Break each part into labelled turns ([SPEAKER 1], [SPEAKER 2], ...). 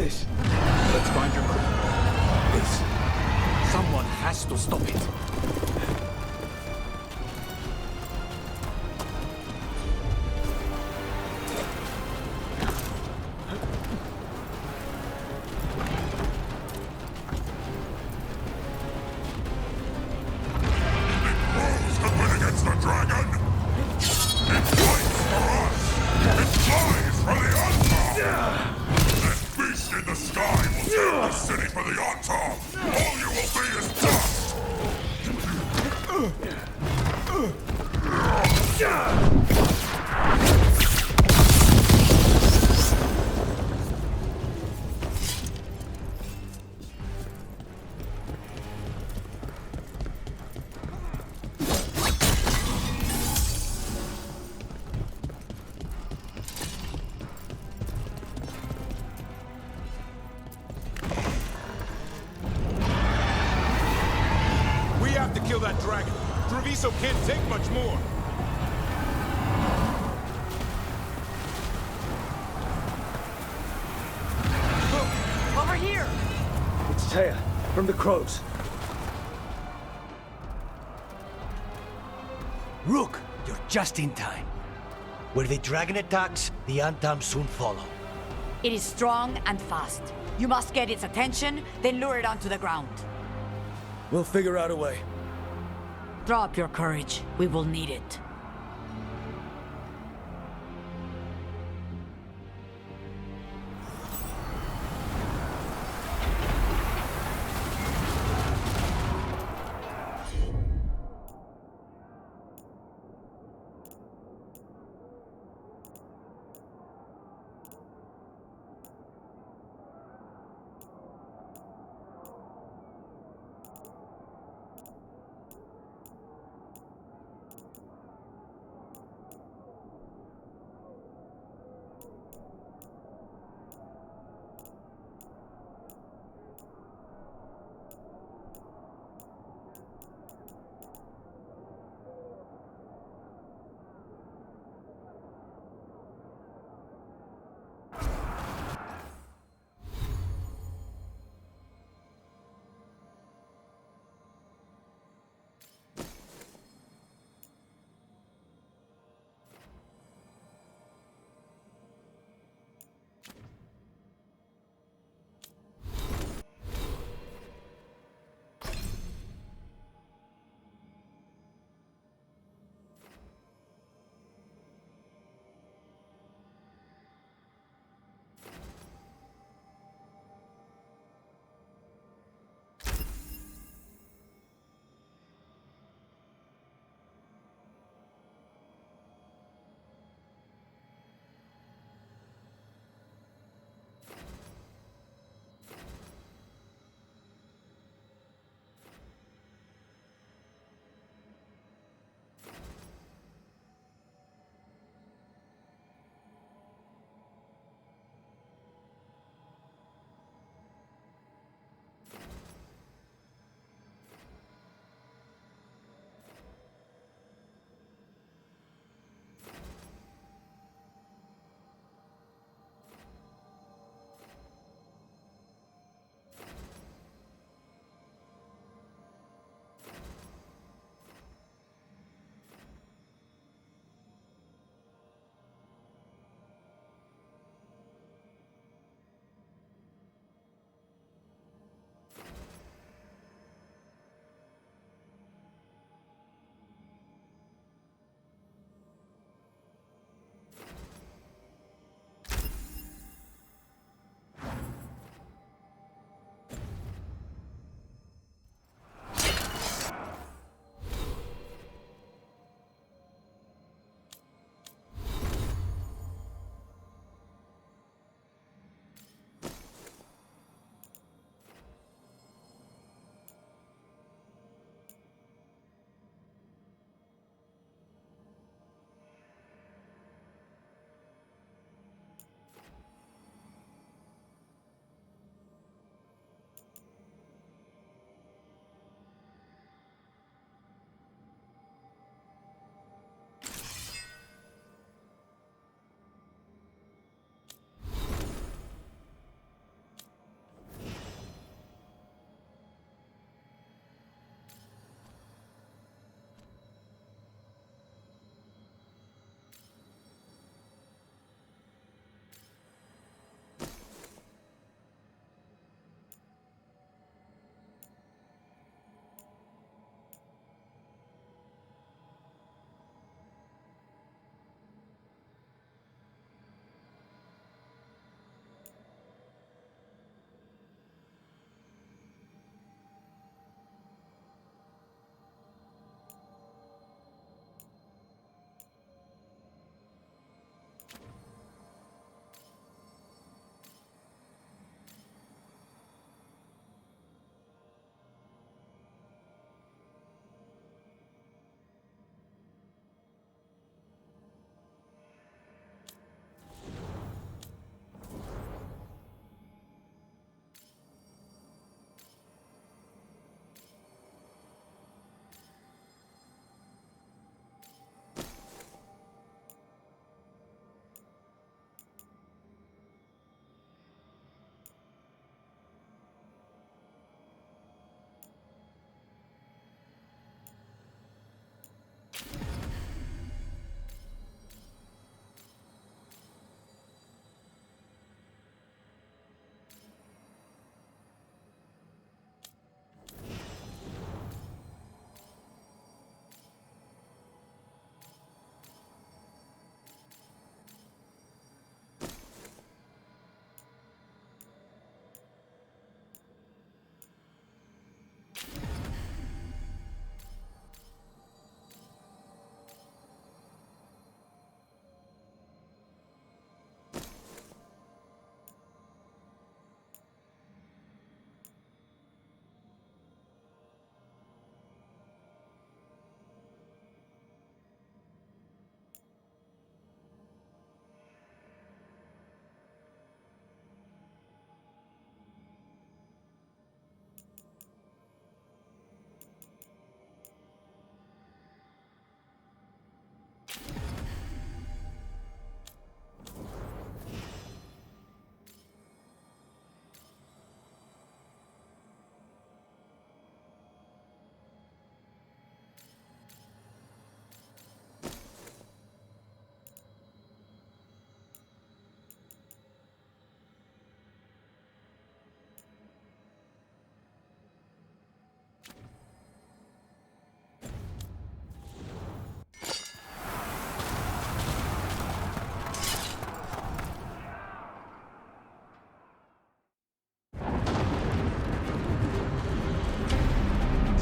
[SPEAKER 1] this?
[SPEAKER 2] Let's find your crew. This. Someone has to stop it.
[SPEAKER 3] Kill that dragon. Treviso can't take much more.
[SPEAKER 4] Over here!
[SPEAKER 1] It's Taya, from the Crows.
[SPEAKER 5] Rook, you're just in time. Where the dragon attacks, the Antam soon follow.
[SPEAKER 4] It is strong and fast. You must get its attention, then lure it onto the ground.
[SPEAKER 1] We'll figure out a way.
[SPEAKER 4] Drop your courage. We will need it.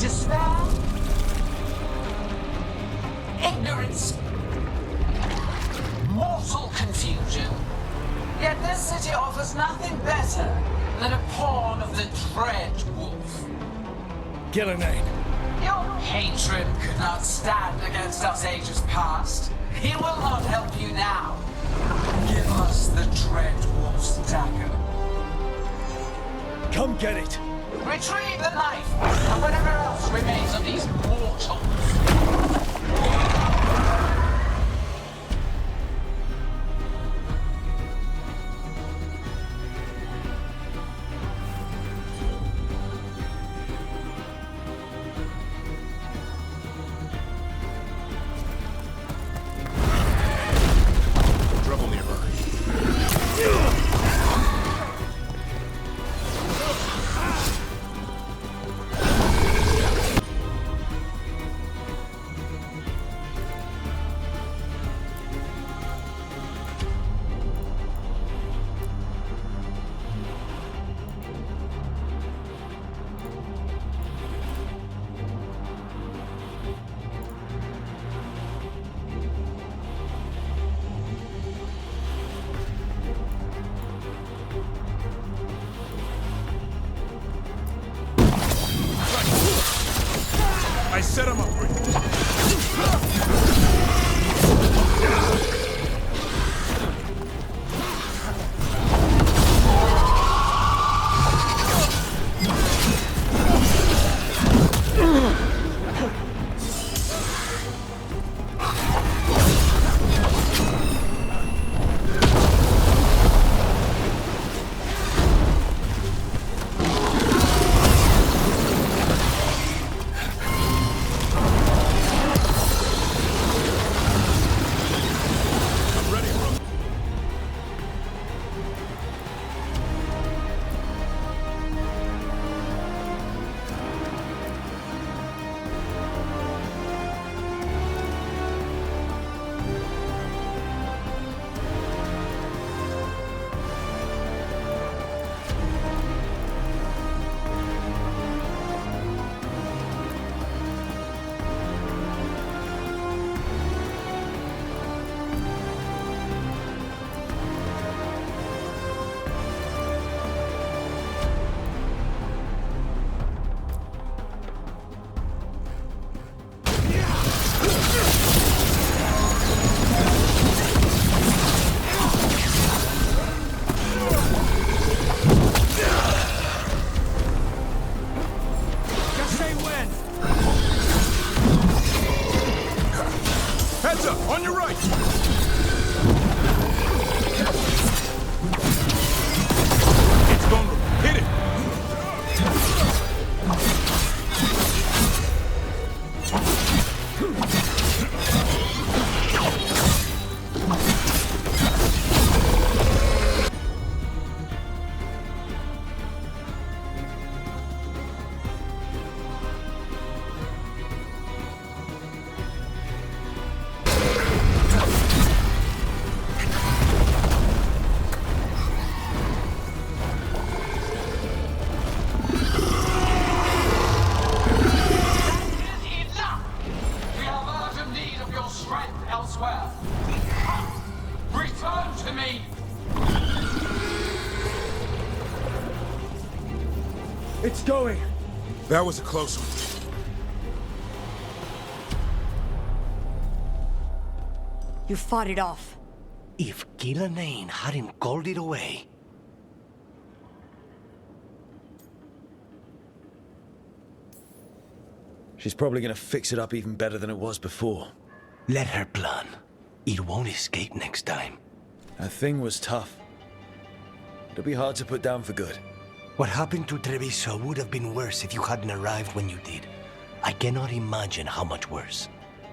[SPEAKER 6] Despair? Ignorance? Mortal confusion? Yet this city offers nothing better than a pawn of the Dread Wolf.
[SPEAKER 1] Gillenane.
[SPEAKER 6] Your hatred could not stand against us ages past. He will not help you now. Give us the Dread Wolf's dagger.
[SPEAKER 1] Come get it.
[SPEAKER 6] Retrieve the knife and whatever else remains of these mortals.
[SPEAKER 3] Trouble nearby. I set him up for you. Heads up, on your right! It's vulnerable. Hit it!
[SPEAKER 6] Return to me!
[SPEAKER 1] It's going.
[SPEAKER 3] That was a close one.
[SPEAKER 4] You fought it off.
[SPEAKER 5] If Gillenane hadn't called it away...
[SPEAKER 1] She's probably gonna fix it up even better than it was before.
[SPEAKER 5] Let her plan. It won't escape next time.
[SPEAKER 1] That thing was tough. It'll be hard to put down for good.
[SPEAKER 5] What happened to Treviso would have been worse if you hadn't arrived when you did. I cannot imagine how much worse.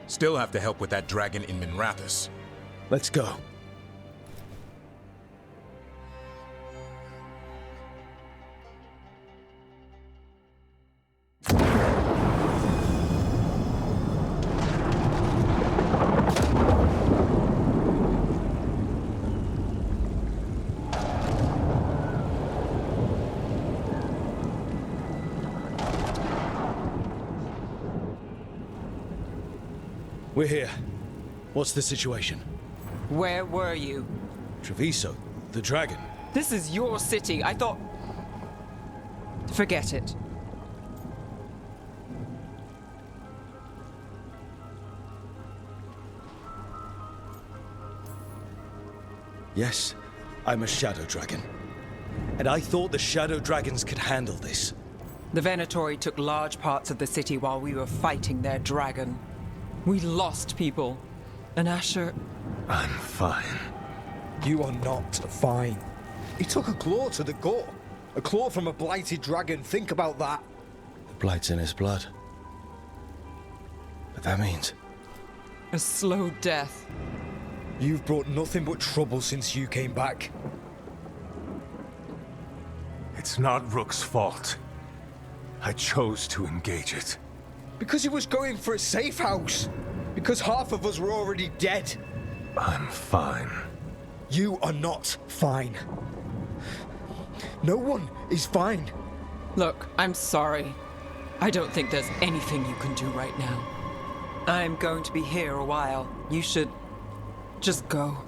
[SPEAKER 3] Still have to help with that dragon in Minrathous.
[SPEAKER 1] Let's go. We're here. What's the situation?
[SPEAKER 7] Where were you?
[SPEAKER 1] Treviso, the dragon.
[SPEAKER 7] This is your city. I thought... Forget it.
[SPEAKER 1] Yes, I'm a shadow dragon. And I thought the shadow dragons could handle this.
[SPEAKER 7] The Venatori took large parts of the city while we were fighting their dragon. We lost people. And Asher...
[SPEAKER 2] I'm fine. You are not fine. He took a claw to the gut. A claw from a blighted dragon. Think about that.
[SPEAKER 1] The blight's in his blood. But that means...
[SPEAKER 7] A slow death.
[SPEAKER 2] You've brought nothing but trouble since you came back.
[SPEAKER 8] It's not Rook's fault. I chose to engage it.
[SPEAKER 2] Because he was going for a safe house. Because half of us were already dead.
[SPEAKER 8] I'm fine.
[SPEAKER 2] You are not fine. No one is fine.
[SPEAKER 7] Look, I'm sorry. I don't think there's anything you can do right now. I'm going to be here a while. You should... just go.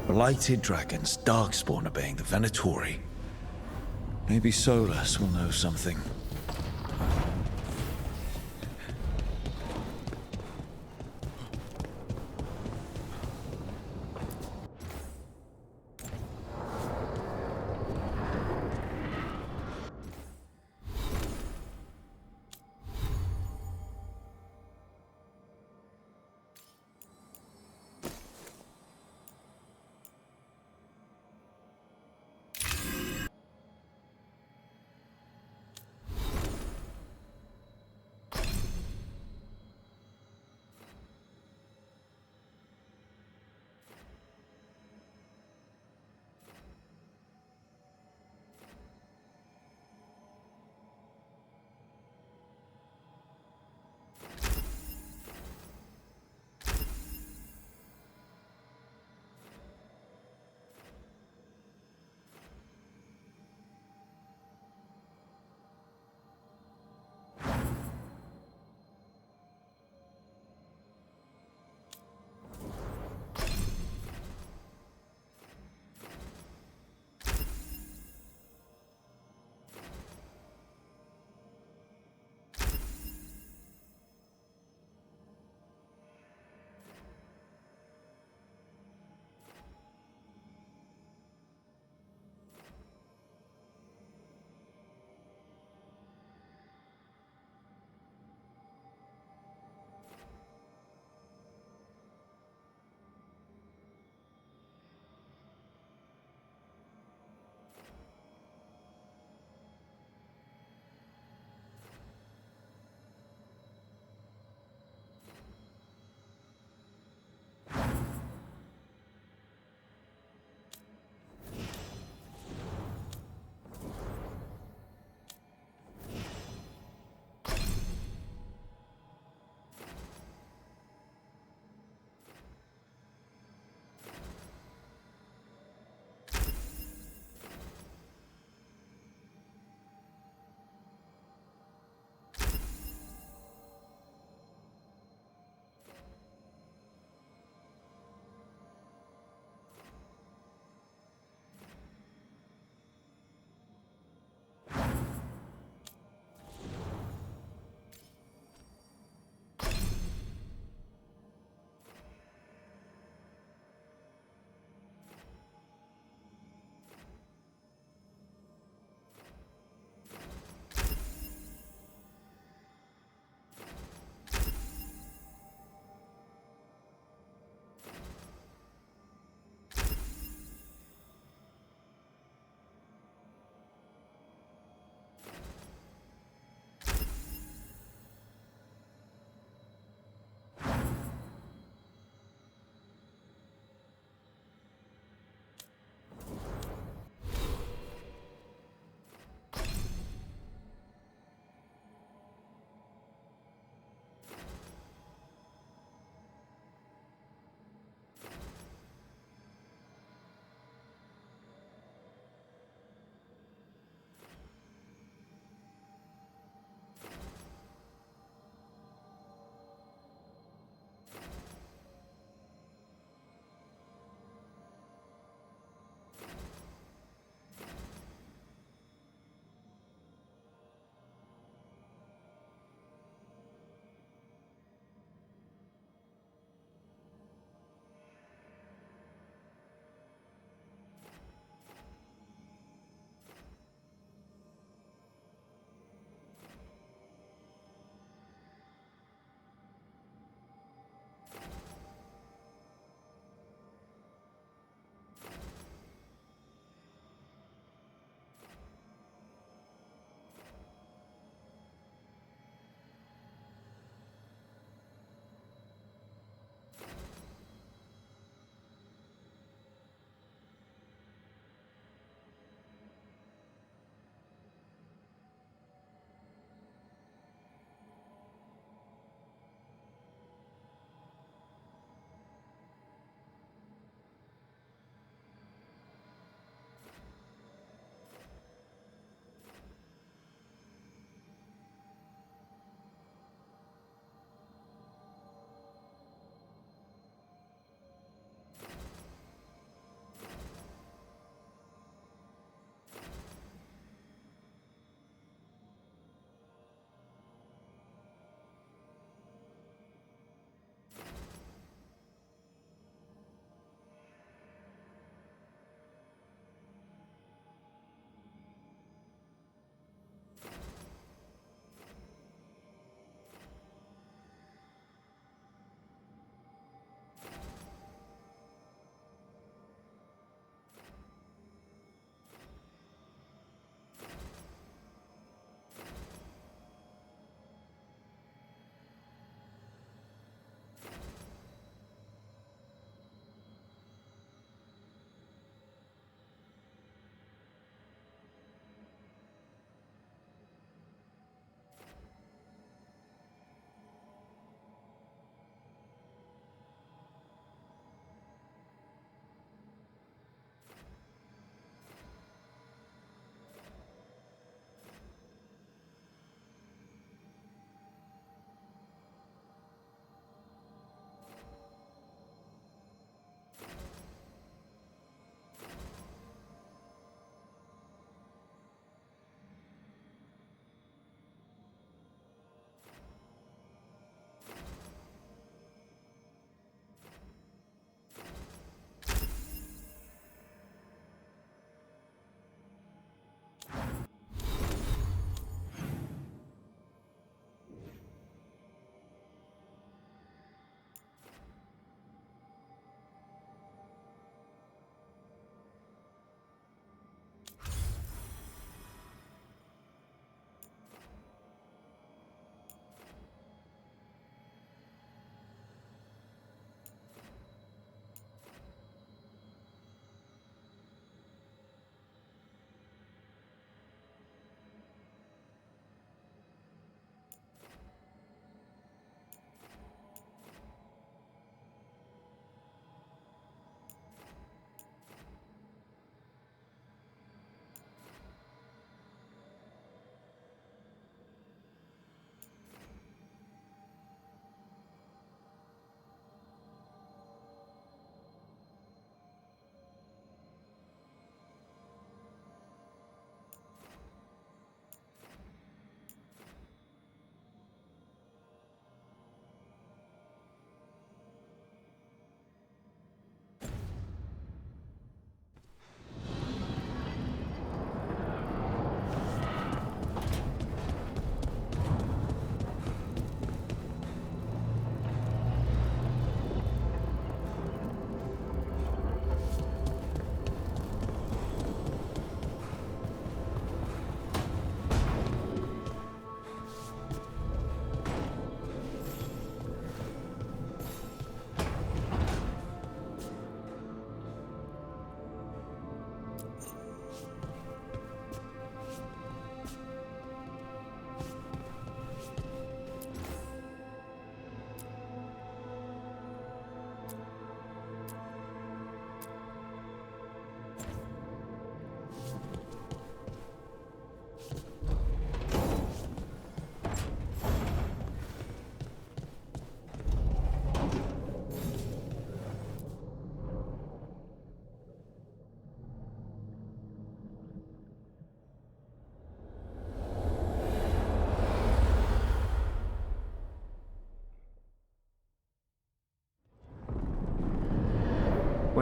[SPEAKER 1] Blighted dragons, darkspawn obeying the Venatori. Maybe Solus will know something.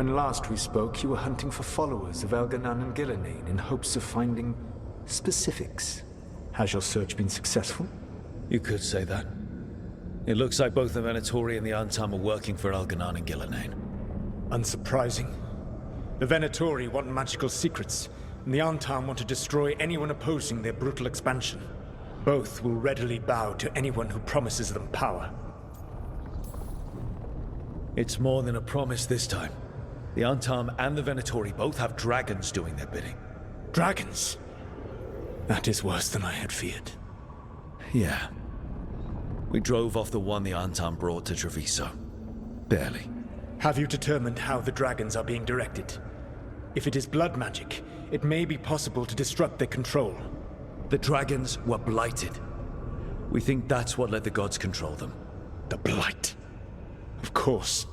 [SPEAKER 9] When last we spoke, you were hunting for followers of Elganan and Gillenane in hopes of finding specifics. Has your search been successful?
[SPEAKER 1] You could say that. It looks like both the Venatori and the Antam are working for Elganan and Gillenane.
[SPEAKER 2] Unsurprising. The Venatori want magical secrets, and the Antam want to destroy anyone opposing their brutal expansion. Both will readily bow to anyone who promises them power.
[SPEAKER 1] It's more than a promise this time. The Antam and the Venatori both have dragons doing their bidding.
[SPEAKER 2] Dragons? That is worse than I had feared.
[SPEAKER 1] Yeah. We drove off the one the Antam brought to Treviso. Barely.
[SPEAKER 2] Have you determined how the dragons are being directed? If it is blood magic, it may be possible to disrupt their control.
[SPEAKER 1] The dragons were blighted. We think that's what let the gods control them.
[SPEAKER 2] The Blight. Of course.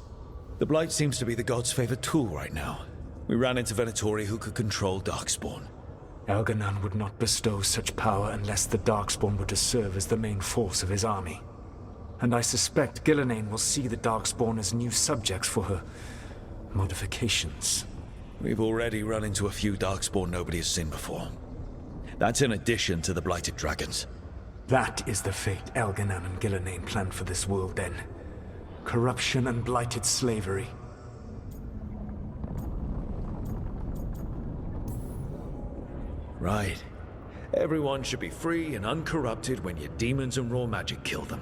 [SPEAKER 1] The Blight seems to be the gods' favorite tool right now. We ran into Venatori who could control Darkspawn.
[SPEAKER 9] Elganan would not bestow such power unless the Darkspawn were to serve as the main force of his army. And I suspect Gillenane will see the Darkspawn as new subjects for her modifications.
[SPEAKER 1] We've already run into a few Darkspawn nobody has seen before. That's in addition to the blighted dragons.
[SPEAKER 9] That is the fate Elganan and Gillenane planned for this world then. Corruption and blighted slavery.
[SPEAKER 1] Right. Everyone should be free and uncorrupted when your demons and raw magic kill them.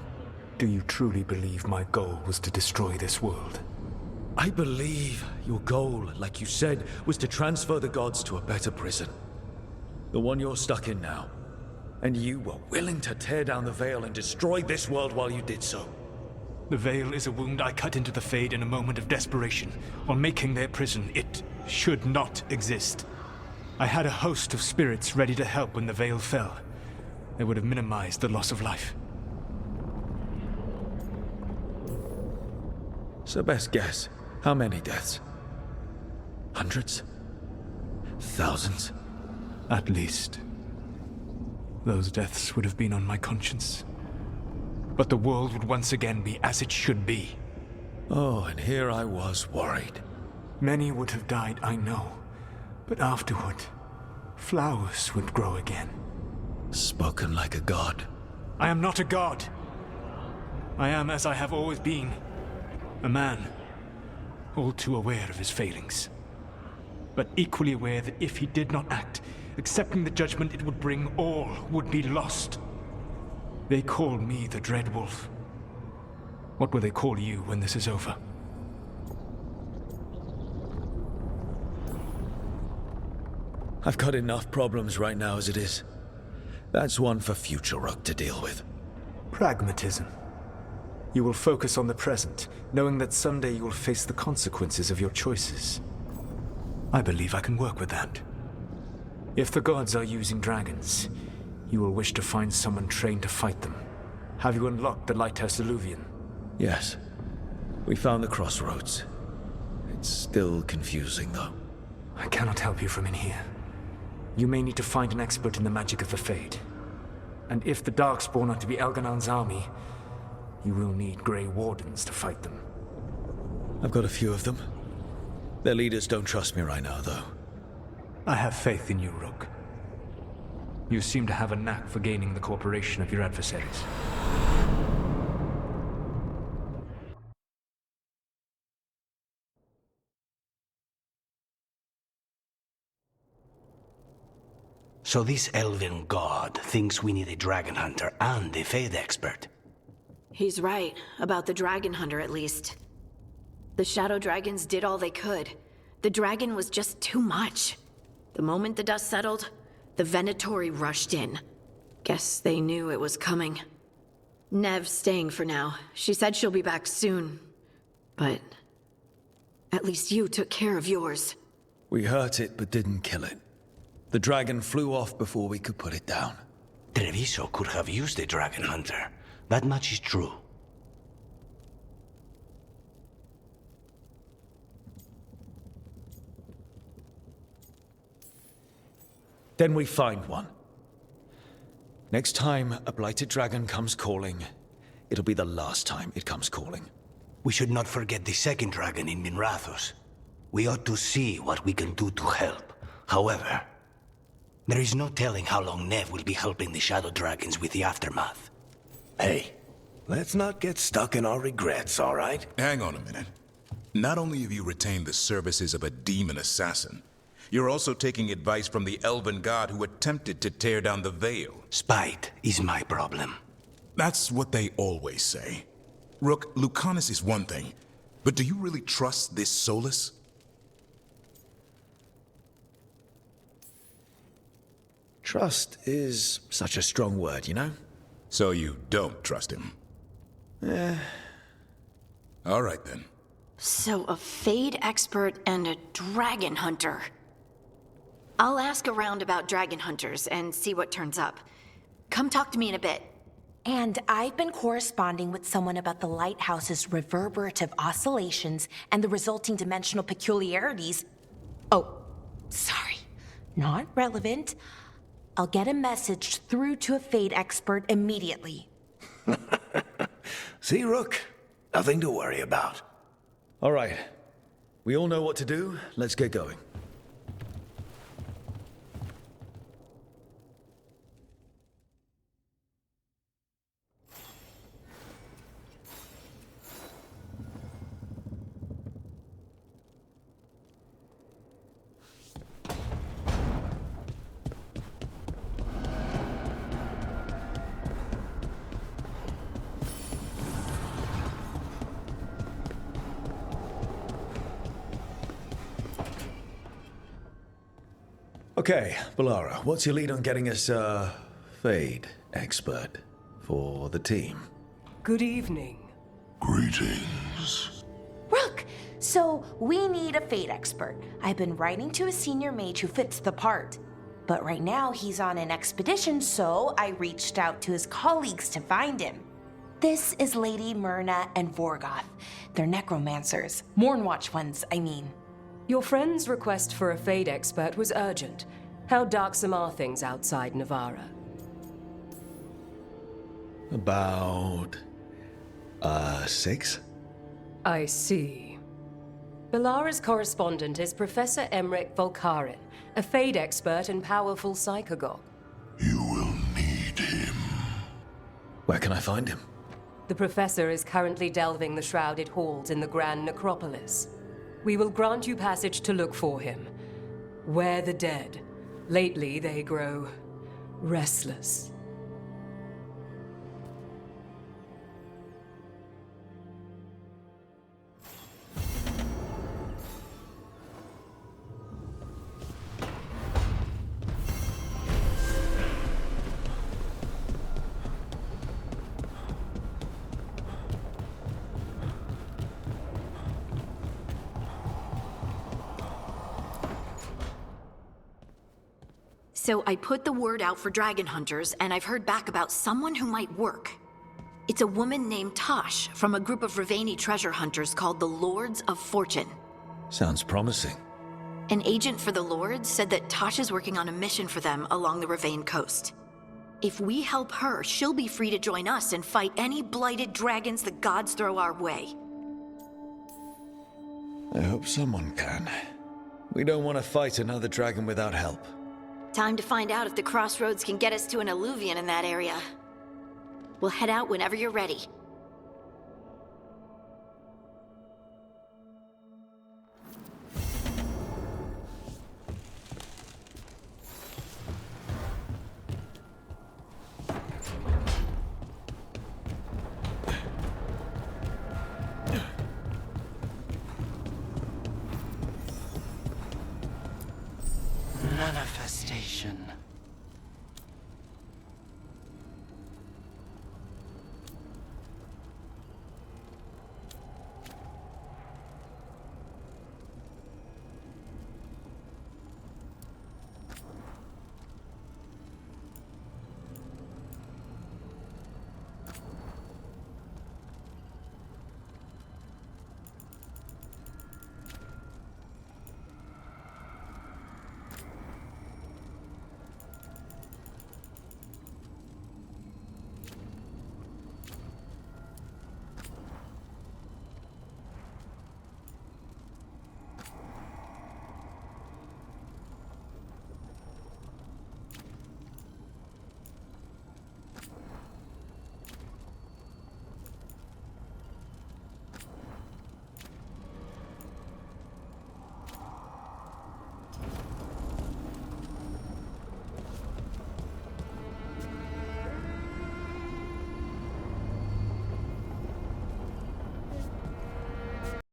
[SPEAKER 9] Do you truly believe my goal was to destroy this world?
[SPEAKER 1] I believe your goal, like you said, was to transfer the gods to a better prison. The one you're stuck in now. And you were willing to tear down the veil and destroy this world while you did so.
[SPEAKER 9] The veil is a wound I cut into the Fade in a moment of desperation, while making their prison. It should not exist. I had a host of spirits ready to help when the veil fell. They would have minimized the loss of life.
[SPEAKER 1] So best guess, how many deaths? Hundreds? Thousands?
[SPEAKER 9] At least. Those deaths would have been on my conscience. But the world would once again be as it should be.
[SPEAKER 1] Oh, and here I was worried.
[SPEAKER 9] Many would have died, I know. But afterward, flowers would grow again.
[SPEAKER 1] Spoken like a god.
[SPEAKER 9] I am not a god. I am as I have always been. A man, all too aware of his failings. But equally aware that if he did not act, accepting the judgment it would bring, all would be lost. They call me the Dread Wolf. What will they call you when this is over?
[SPEAKER 1] I've got enough problems right now as it is. That's one for future Rook to deal with.
[SPEAKER 9] Pragmatism. You will focus on the present, knowing that someday you will face the consequences of your choices. I believe I can work with that. If the gods are using dragons, you will wish to find someone trained to fight them. Have you unlocked the Lighthouse Illuvian?
[SPEAKER 1] Yes. We found the crossroads. It's still confusing, though.
[SPEAKER 9] I cannot help you from in here. You may need to find an expert in the magic of the Fade. And if the Darkspawn are to be Elganan's army, you will need Grey Wardens to fight them.
[SPEAKER 1] I've got a few of them. Their leaders don't trust me right now, though.
[SPEAKER 9] I have faith in you, Rook. You seem to have a knack for gaining the cooperation of your adversaries.
[SPEAKER 5] So this elven god thinks we need a dragon hunter and a Fade expert.
[SPEAKER 10] He's right, about the dragon hunter at least. The shadow dragons did all they could. The dragon was just too much. The moment the dust settled, the Venatori rushed in. Guess they knew it was coming. Nev's staying for now. She said she'll be back soon. But at least you took care of yours.
[SPEAKER 1] We hurt it, but didn't kill it. The dragon flew off before we could put it down.
[SPEAKER 5] Treviso could have used a dragon hunter. That much is true.
[SPEAKER 1] Then we find one. Next time a blighted dragon comes calling, it'll be the last time it comes calling.
[SPEAKER 5] We should not forget the second dragon in Minrathos. We ought to see what we can do to help. However, there is no telling how long Nev will be helping the Shadow Dragons with the aftermath.
[SPEAKER 11] Hey, let's not get stuck in our regrets, all right?
[SPEAKER 3] Hang on a minute. Not only have you retained the services of a demon assassin, you're also taking advice from the elven god who attempted to tear down the Veil.
[SPEAKER 5] Spite is my problem.
[SPEAKER 3] That's what they always say. Rook, Lucanus is one thing, but do you really trust this Solus?
[SPEAKER 1] Trust is such a strong word, you know?
[SPEAKER 3] So you don't trust him? All right then.
[SPEAKER 10] So a Fade expert and a dragon hunter. I'll ask around about dragon hunters and see what turns up. Come talk to me in a bit.
[SPEAKER 12] And I've been corresponding with someone about the lighthouse's reverberative oscillations and the resulting dimensional peculiarities. Oh, sorry. Not relevant. I'll get a message through to a Fade expert immediately.
[SPEAKER 11] See, Rook? Nothing to worry about.
[SPEAKER 1] All right. We all know what to do. Let's get going. Okay, Balara, what's your lead on getting us a Fade expert for the team?
[SPEAKER 13] Good evening.
[SPEAKER 11] Greetings.
[SPEAKER 12] Rook! So, we need a Fade expert. I've been writing to a senior mage who fits the part. But right now, he's on an expedition, so I reached out to his colleagues to find him. This is Lady Myrna and Vorgoth. They're necromancers. Mournwatch ones, I mean.
[SPEAKER 13] Your friend's request for a Fade expert was urgent. How darksome are things outside Navarra?
[SPEAKER 1] About... 6?
[SPEAKER 13] I see. Balara's correspondent is Professor Emmerich Volkarin, a Fade expert and powerful psychagogue.
[SPEAKER 11] You will need him.
[SPEAKER 1] Where can I find him?
[SPEAKER 13] The professor is currently delving the shrouded halls in the Grand Necropolis. We will grant you passage to look for him. Where the dead. Lately, they grow restless.
[SPEAKER 10] So I put the word out for dragon hunters, and I've heard back about someone who might work. It's a woman named Tosh from a group of Riveni treasure hunters called the Lords of Fortune.
[SPEAKER 1] Sounds promising.
[SPEAKER 10] An agent for the Lords said that Tosh is working on a mission for them along the Rivane coast. If we help her, she'll be free to join us and fight any blighted dragons the gods throw our way.
[SPEAKER 1] I hope someone can. We don't want to fight another dragon without help.
[SPEAKER 10] Time to find out if the crossroads can get us to an alluvion in that area. We'll head out whenever you're ready.
[SPEAKER 6] Manifestation.